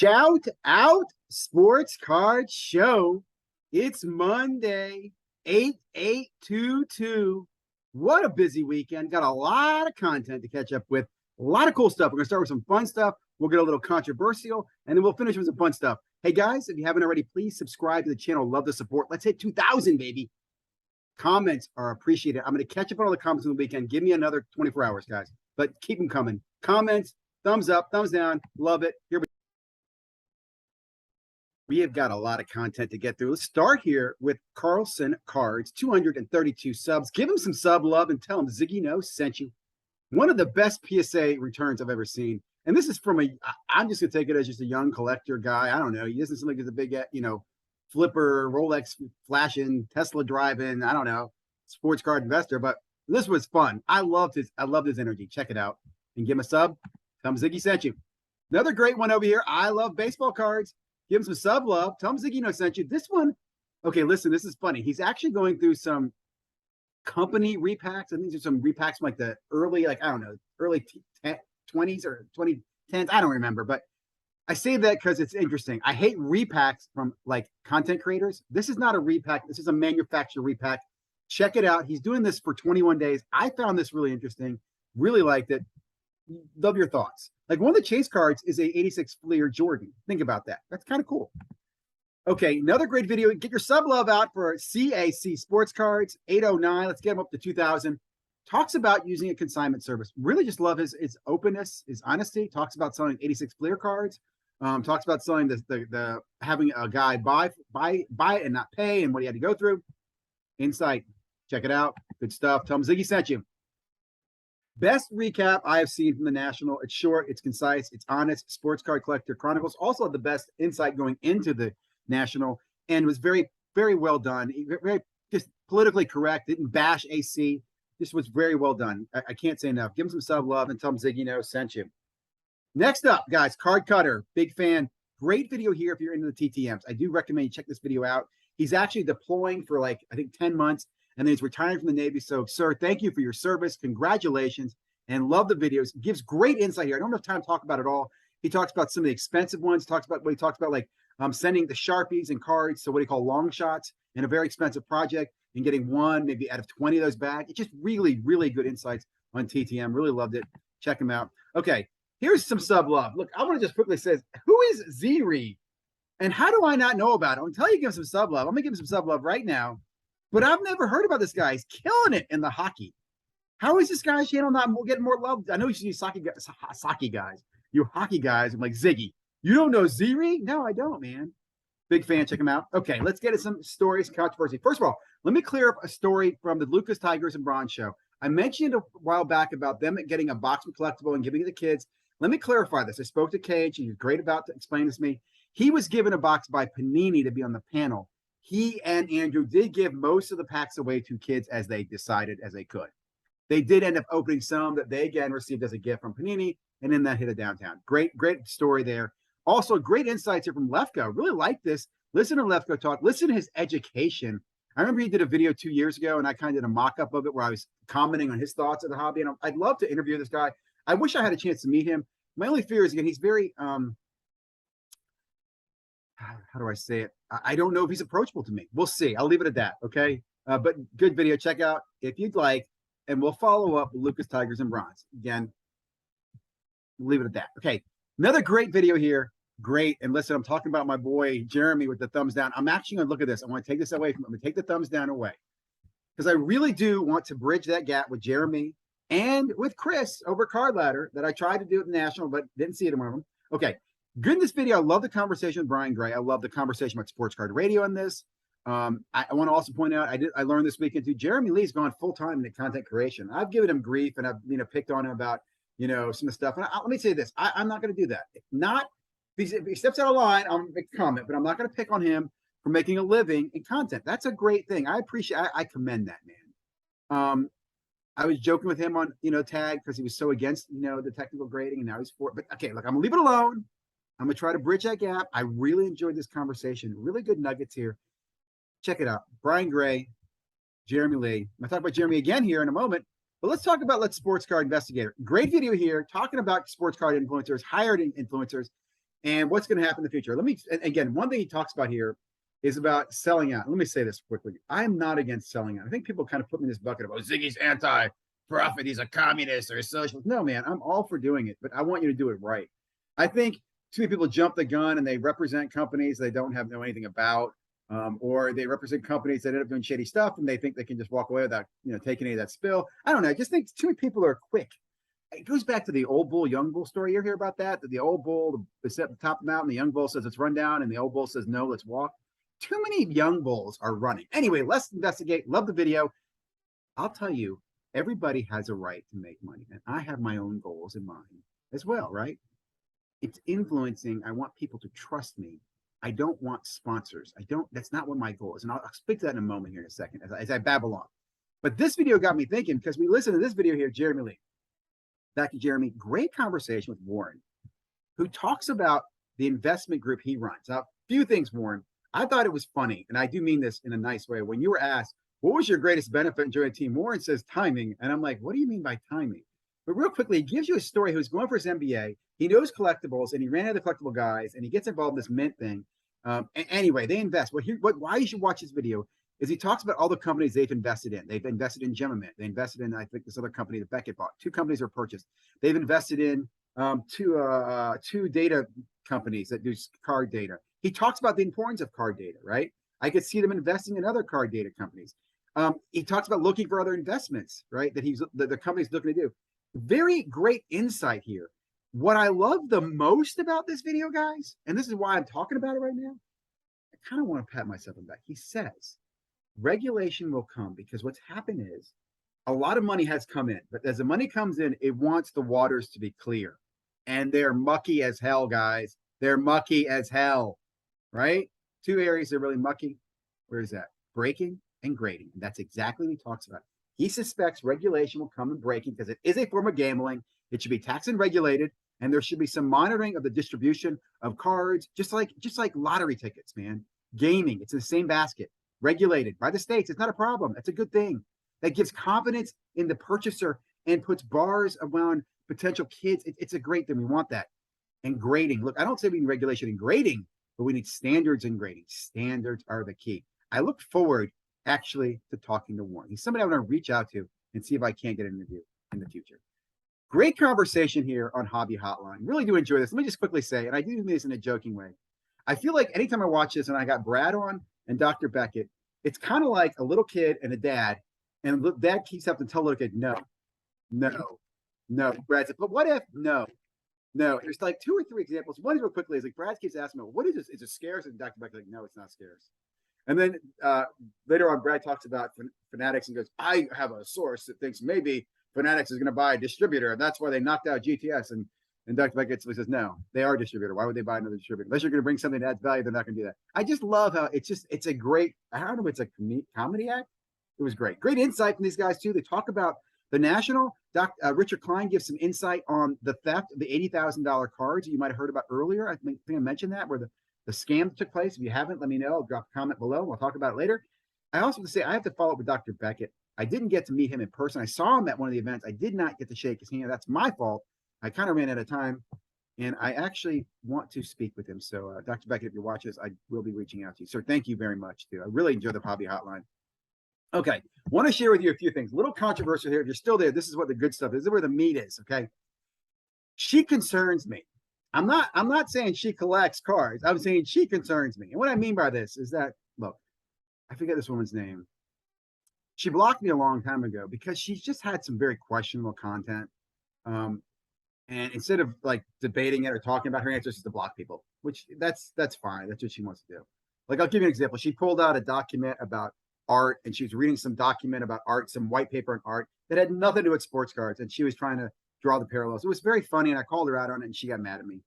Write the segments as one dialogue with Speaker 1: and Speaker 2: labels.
Speaker 1: Shout out Sports Card Show. It's Monday, 8/8/22. What a busy weekend. Got a lot of content to catch up with. A lot of cool stuff. We're going to start with some fun stuff. We'll get a little controversial, and then we'll finish with some fun stuff. Hey, guys, if you haven't already, please subscribe to the channel. Love the support. Let's hit 2,000, baby. Comments are appreciated. I'm going to catch up on all the comments on the weekend. Give me another 24 hours, guys, but keep them coming. Comments, thumbs up, thumbs down. Love it. Here we have got a lot of content to get through. Let's start here with Carlson Cards, 232 subs. Give him some sub love and tell him ZiggyNo sent you. One of the best PSA returns I've ever seen. And this is from I'm just going to take it as just a young collector guy. I don't know. He doesn't seem like he's a big, flipper, Rolex flashing, Tesla driving, I don't know, sports card investor. But this was fun. I loved his energy. Check it out. And give him a sub. Tell him Ziggy sent you. Another great one over here. I love baseball cards. Give him some sub love. Tell him ZiggyNo sent you. This one, okay, listen, this is funny. He's actually going through some company repacks. I think there's some repacks from like the early, early 20s or 2010s. I don't remember, but I say that because it's interesting. I hate repacks from like content creators. This is not a repack. This is a manufacturer repack. Check it out. He's doing this for 21 days. I found this really interesting. Really liked it. Love your thoughts. Like one of the chase cards is a 86 Fleer Jordan. Think about that. That's kind of cool. Okay, another great video. Get your sub love out for CAC Sports Cards, 809. Let's get him up to 2,000. Talks about using a consignment service. Really just love his openness, his honesty. Talks about selling 86 Fleer cards. Talks about selling the having a guy buy it and not pay and what he had to go through. Insight. Check it out. Good stuff. Tell him Ziggy sent you. Best recap I have seen from the National. It's short, it's concise, it's honest. Sports Card Collector Chronicles also had the best insight going into the National and was very, very well done. Very just politically correct. Didn't bash AC. This was very well done. I can't say enough. Give him some sub love and tell him ZiggyNo sent you. Next up, guys, Card Cutter. Big fan. Great video here if you're into the TTMs. I do recommend you check this video out. He's actually deploying for like, I think 10 months. And then he's retiring from the Navy. So, sir, thank you for your service. Congratulations. And love the videos. Gives great insight here. I don't have time to talk about it all. He talks about some of the expensive ones. Talks about what he talks about, like sending the Sharpies and cards. So what he call long shots in a very expensive project and getting one, maybe out of 20 of those back. It's just really, really good insights on TTM. Really loved it. Check him out. Okay, here's some sub love. Look, I want to just quickly say, who is Z-Reed? And how do I not know about it? Until you give him some sub love. I'm going to give him some sub love right now. But I've never heard about this guy. He's killing it in the hockey. How is this guy's channel not getting more love? I know you see sake guys. You hockey guys. I'm like, Ziggy, you don't know Z-Reed? No, I don't, man. Big fan. Check him out. Okay, let's get into some stories, controversy. First of all, let me clear up a story from the Lucas Tigers and Bronze show. I mentioned a while back about them getting a box of collectible and giving it to kids. Let me clarify this. I spoke to Cage. He was great about to explain this to me. He was given a box by Panini to be on the panel. He and Andrew did give most of the packs away to kids as they decided as they could. They did end up opening some that they, again, received as a gift from Panini, and then that hit a downtown. Great story there. Also, great insights here from Lefko. Really like this. Listen to Lefko talk. Listen to his education. I remember he did a video 2 years ago, and I kind of did a mock-up of it where I was commenting on his thoughts of the hobby, and I'd love to interview this guy. I wish I had a chance to meet him. My only fear is, again, he's very how do I say it? I don't know if he's approachable to me. We'll see. I'll leave it at that. Okay. But good video. Check out if you'd like, and we'll follow up with Lucas Tigers and Bronze. Again, leave it at that. Okay. Another great video here. Great. And listen, I'm talking about my boy Jeremy with the thumbs down. I'm actually going to look at this. I want to take this away from him. I'm going to take the thumbs down away because I really do want to bridge that gap with Jeremy and with Chris over Card Ladder that I tried to do at the National, but didn't see it in one of them. Okay. Good in this video. I love the conversation with Brian Gray. I love the conversation about Sports Card Radio in this. I want to also point out, I learned this weekend too, Jeremy Lee's gone full-time into content creation. I've given him grief and I've, picked on him about, some of the stuff. And let me say this, I'm not going to do that. If he steps out of line, I'll make a comment, but I'm not going to pick on him for making a living in content. That's a great thing. I appreciate, I commend that, man. I was joking with him on, tag because he was so against, the technical grading and now he's for it. But okay, look, I'm gonna leave it alone. I'm going to try to bridge that gap. I really enjoyed this conversation. Really good nuggets here. Check it out. Brian Gray, Jeremy Lee. I'm going to talk about Jeremy again here in a moment. But let's talk about Let's Sports Card Investigator. Great video here talking about sports card influencers, hired influencers. and what's going to happen in the future. Let me, again, one thing he talks about here is about selling out. Let me say this quickly. I'm not against selling out. I think people kind of put me in this bucket of, oh, Ziggy's anti-profit. He's a communist or a socialist. No, man, I'm all for doing it, but I want you to do it right. I think too many people jump the gun and they represent companies they don't know anything about, or they represent companies that end up doing shady stuff and they think they can just walk away without, taking any of that spill. I don't know. I just think too many people are quick. It goes back to the old bull, young bull story. You ever hear about that? That the old bull is at the top of the mountain, the young bull says, let's run down, and the old bull says, no, let's walk. Too many young bulls are running. Anyway, let's investigate. Love the video. I'll tell you, everybody has a right to make money, and I have my own goals in mind as well, right? It's influencing. I want people to trust me. I don't want sponsors. That's not what my goal is. And I'll speak to that in a moment here in a second as I babble on. But this video got me thinking, because we listened to this video here, Jeremy Lee. Back to Jeremy, great conversation with Warren, who talks about the investment group he runs. Now, a few things, Warren. I thought it was funny, and I do mean this in a nice way. When you were asked, what was your greatest benefit in joining a team? Warren says timing. And I'm like, what do you mean by timing? But real quickly, he gives you a story. He was going for his MBA. He knows collectibles, and he ran into the collectible guys, and he gets involved in this mint thing. Anyway, they invest. Why you should watch this video is he talks about all the companies they've invested in. They've invested in Gemma. They invested in, I think, this other company that Beckett bought. 2 companies were purchased. They've invested in two data companies that do card data. He talks about the importance of card data, right? I could see them investing in other card data companies. He talks about looking for other investments, right? That the company's looking to do. Very great insight here. What I love the most about this video, guys, and this is why I'm talking about it right now, I kind of want to pat myself on the back. He says, regulation will come, because what's happened is a lot of money has come in, but as the money comes in, it wants the waters to be clear. And they're mucky as hell, guys. They're mucky as hell, right? 2 areas that are really mucky. Where is that? Breaking and grading. And that's exactly what he talks about. He suspects regulation will come in breaking because it is a form of gambling. It should be taxed and regulated, and there should be some monitoring of the distribution of cards, just like lottery tickets, man. Gaming, it's in the same basket. Regulated by the states. It's not a problem. That's a good thing. That gives confidence in the purchaser and puts bars around potential kids. It's a great thing. We want that. And grading. Look, I don't say we need regulation and grading, but we need standards in grading. Standards are the key. I look forward, actually, to talking to Warren. He's somebody I want to reach out to and see if I can't get an interview in the future. Great conversation here on Hobby Hotline. Really do enjoy this. Let me just quickly say, and I do mean this in a joking way, I feel like anytime I watch this, and I got Brad on and Dr. Beckett, it's kind of like a little kid and a dad, and dad keeps having to tell the little kid, no. Brad said, but what if? No. There's like 2 or 3 examples. One is real quickly is like Brad keeps asking me, what is this? Is it scarce? And Dr. Beckett like, no, it's not scarce. And then later on, Brad talks about Fanatics and goes, I have a source that thinks maybe Fanatics is going to buy a distributor, and that's why they knocked out GTS. And Dr. Beckett says, no, they are a distributor. Why would they buy another distributor? Unless you're going to bring something that adds value, they're not going to do that. I just love how it's a great, I don't know if it's a comedy act. It was great. Great insight from these guys, too. They talk about the National. Richard Klein gives some insight on the theft of the $80,000 cards that you might have heard about earlier. I think I mentioned that, where the scam took place. If you haven't, let me know. I'll drop a comment below. We'll talk about it later. I also have to say, I have to follow up with Dr. Beckett. I didn't get to meet him in person. I saw him at one of the events. I did not get to shake his hand. That's my fault. I kind of ran out of time, and I actually want to speak with him. So, Dr. Beckett, if you watch this, I will be reaching out to you. Sir, thank you very much, too. I really enjoy the Hobby Hotline. Okay, want to share with you a few things. A little controversial here. If you're still there, this is what the good stuff is. This is where the meat is, okay? She concerns me. I'm not saying she collects cards. I'm saying she concerns me. And what I mean by this is that, look, I forget this woman's name. She blocked me a long time ago because she's just had some very questionable content. And instead of like debating it or talking about her answers, is to block people, which that's fine. That's what she wants to do. Like, I'll give you an example. She pulled out a document about art, and she was reading some document about art, some white paper on art that had nothing to do with sports cards. And she was trying to draw the parallels. It was very funny. And I called her out on it, and she got mad at me.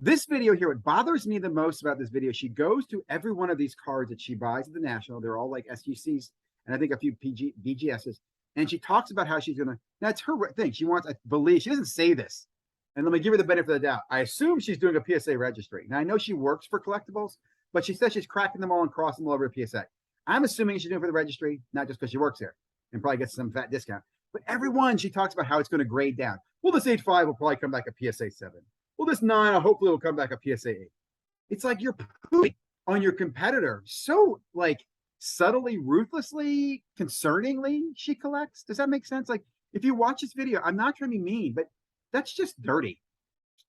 Speaker 1: This video here, what bothers me the most about this video, she goes to every one of these cards that she buys at the National. They're all like SGCs and I think a few BGSs. And she talks about how she's going to, that's her thing. She wants, I believe, she doesn't say this. And let me give her the benefit of the doubt. I assume she's doing a PSA registry. Now, I know she works for collectibles, but she says she's cracking them all and crossing them all over a PSA. I'm assuming she's doing it for the registry, not just because she works there and probably gets some fat discount. But every one, she talks about how it's going to grade down. Well, this 8.5 will probably come back a PSA 7. well, this 9, hopefully will come back a PSA 8. It's like you're pooping on your competitor. So like subtly, ruthlessly, concerningly, she collects. Does that make sense? Like if you watch this video, I'm not trying to be mean, but that's just dirty.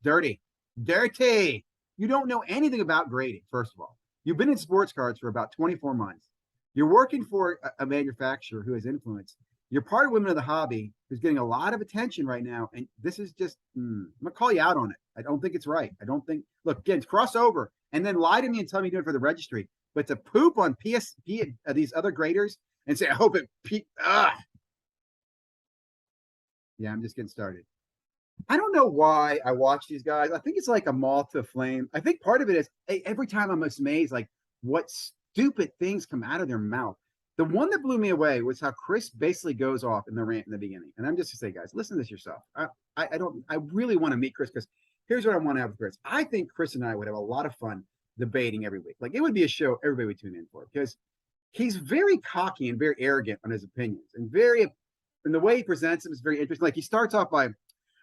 Speaker 1: Dirty. Dirty. You don't know anything about grading, first of all. You've been in sports cards for about 24 months. You're working for a manufacturer who has influence. You're part of Women of the Hobby, who's getting a lot of attention right now. And this is just, I'm going to call you out on it. I don't think it's right. I don't think, look, again, cross over and then lie to me and tell me you're doing it for the registry. But to poop on PSP, these other graders and say, I hope it, yeah, I'm just getting started. I don't know why I watch these guys. I think it's like a moth to a flame. I think part of it is every time I'm amazed, like what stupid things come out of their mouth. The one that blew me away was how Chris basically goes off in the rant in the beginning. And I'm just to say, guys, listen to this yourself. I really want to meet Chris because here's what I want to have with Chris. I think Chris and I would have a lot of fun debating every week. Like it would be a show everybody would tune in for because he's very cocky and very arrogant on his opinions and the way he presents them is very interesting. Like he starts off by,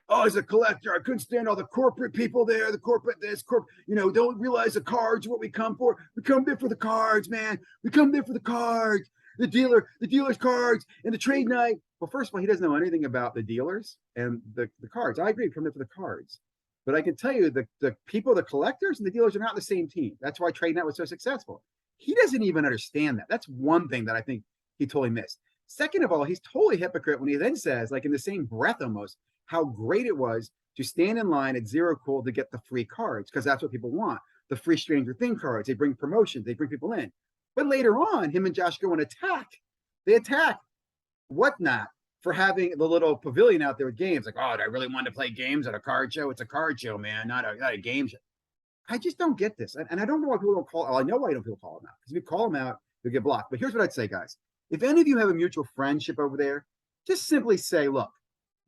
Speaker 1: oh, as a collector, I couldn't stand all the corporate people there, the corporate this, don't realize the cards are what we come for. We come there for the cards, man. We come there for the cards, the dealer's cards, and the trade night. Well, first of all, he doesn't know anything about the dealers and the cards. I agree, we come there for the cards. But I can tell you the people, the collectors and the dealers are not the same team. That's why trade night was so successful. He doesn't even understand that. That's one thing that I think he totally missed. Second of all, he's totally hypocrite when he then says, like in the same breath almost, how great it was to stand in line at Zero Cool to get the free cards, because that's what people want. The free Stranger Thing cards. They bring promotions. They bring people in. But later on, him and Josh go and attack. They attack Whatnot for having the little pavilion out there with games. Like, oh, do I really want to play games at a card show? It's a card show, man, not a game show. I just don't get this. And I don't know why people don't call. Well, I know why people call him out. Because if you call him out, you'll get blocked. But here's what I'd say, guys. If any of you have a mutual friendship over there, just simply say, look,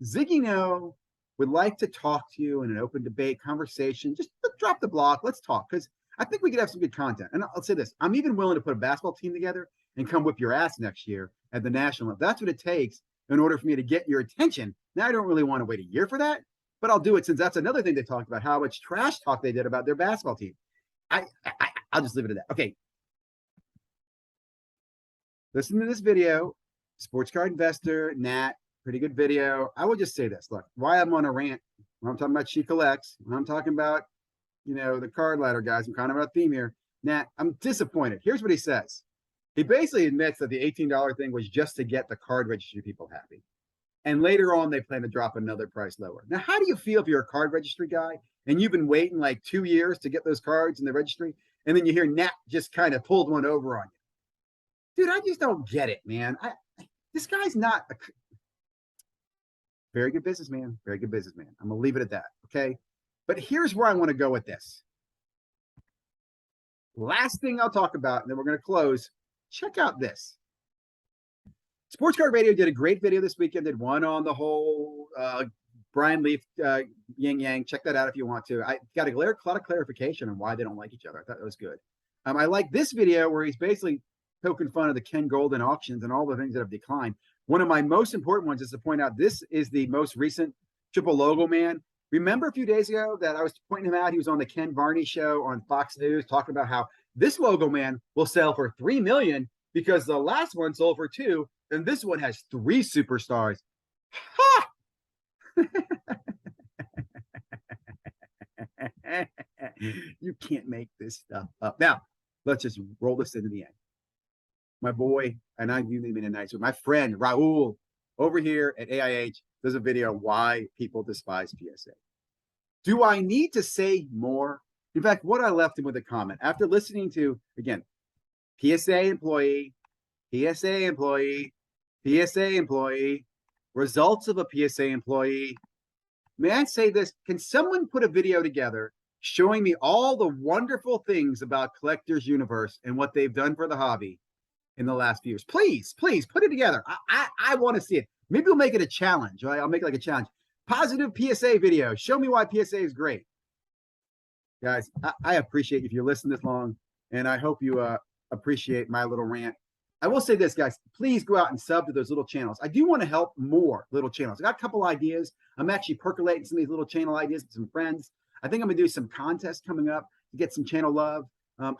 Speaker 1: ZiggyNo would like to talk to you in an open debate conversation. Just drop the block. Let's talk because I think we could have some good content. And I'll say this. I'm even willing to put a basketball team together and come whip your ass next year at the national level. That's what it takes in order for me to get your attention. Now, I don't really want to wait a year for that, but I'll do it since that's another thing they talked about, how much trash talk they did about their basketball team. I'll just leave it at that. Okay. Listen to this video. Sports card investor, Nat. Pretty good video. I will just say this. Look, why I'm on a rant, when I'm talking about she collects, when I'm talking about, the card ladder guys, I'm kind of on a theme here. Nat, I'm disappointed. Here's what he says. He basically admits that the $18 thing was just to get the card registry people happy. And later on, they plan to drop another price lower. Now, how do you feel if you're a card registry guy and you've been waiting like 2 years to get those cards in the registry, and then you hear Nat just kind of pulled one over on you? Dude, I just don't get it, man. This guy's not a very good businessman. Very good businessman. I'm going to leave it at that, okay? But here's where I want to go with this. Last thing I'll talk about, and then we're going to close. Check out this. Sports Card Radio did a great video this weekend. Did one on the whole Brian Leaf yin yang. Check that out if you want to. I got a lot of clarification on why they don't like each other. I thought that was good. I like this video where he's basically poking fun of the Ken Golden auctions and all the things that have declined. One of my most important ones is to point out this is the most recent triple logo man. Remember a few days ago that I was pointing him out? He was on the Ken Varney show on Fox News talking about how this logo man will sell for $3 million because the last one sold for $2 million, and this one has 3 superstars. Ha! You can't make this stuff up. Now, let's just roll this into the end. My boy, and I do mean in a nice way, my friend Raul over here at AIH does a video on why people despise PSA. Do I need to say more? In fact, what I left him with a comment after listening to, again, PSA employee, PSA employee, PSA employee, results of a PSA employee. May I say this? Can someone put a video together showing me all the wonderful things about Collectors Universe and what they've done for the hobby in the last few years? Please put it together. I want to see it. Maybe we'll make it a challenge. Right? I'll make it like a challenge. Positive PSA video. Show me why PSA is great. Guys, I appreciate if you listen this long, and I hope you appreciate my little rant. I will say this, guys. Please go out and sub to those little channels. I do want to help more little channels. I got a couple ideas. I'm actually percolating some of these little channel ideas with some friends. I think I'm gonna do some contests coming up to get some channel love.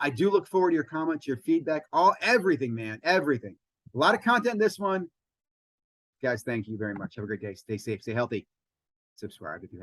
Speaker 1: I do look forward to your comments, your feedback, everything, man, everything. A lot of content in this one. Guys, thank you very much. Have a great day. Stay safe, stay healthy. Subscribe if you have.